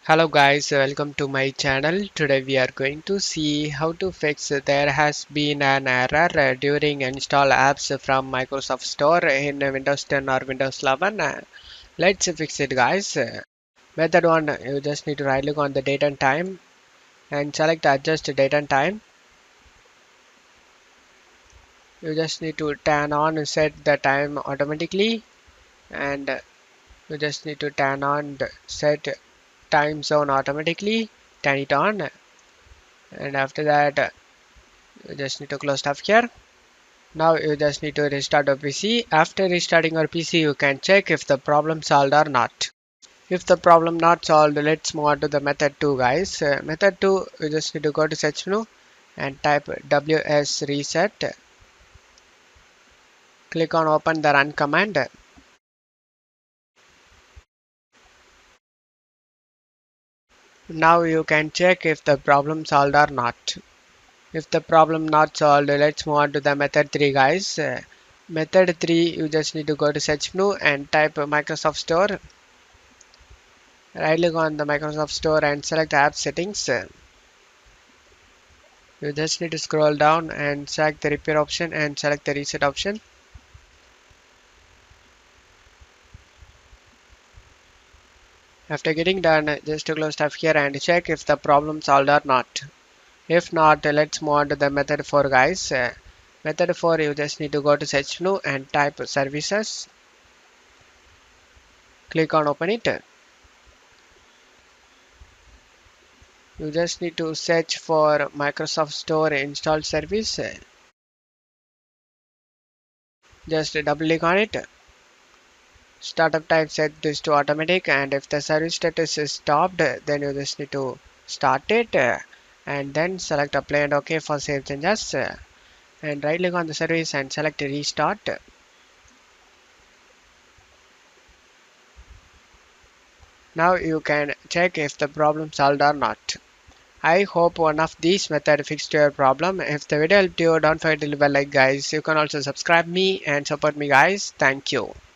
Hello guys, welcome to my channel. Today we are going to see how to fix there has been an error during install apps from Microsoft Store in Windows 10 or Windows 11. Let's fix it guys. Method 1, you just need to right click on the date and time and select adjust date and time. You just need to turn on set the time automatically, and you just need to turn on the set time zone automatically, turn it on, and after that you just need to close stuff here. Now you just need to restart your PC. After restarting your PC, you can check if the problem solved or not. If the problem not solved, let's move on to the method 2 guys. Method 2, you just need to go to search menu and type wsreset. Click on open the run command. Now you can check if the problem solved or not. If the problem not solved, let's move on to the method 3 guys. Method 3, you just need to go to search menu and type Microsoft Store. Right click on the Microsoft Store and select app settings. You just need to scroll down and select the repair option and select the reset option. After getting done, just to close stuff here and check if the problem solved or not. If not, let's move on to the method 4 guys. Method 4, you just need to go to search menu and type services. Click on open it. You just need to search for Microsoft Store install service. Just double click on it. Startup type set this to automatic, and if the service status is stopped, then you just need to start it, and then select apply and OK for save changes, and right click on the service and select restart. Now you can check if the problem solved or not. I hope one of these methods fixed your problem. If the video helped you, don't forget to leave a like guys. You can also subscribe me and support me guys. Thank you.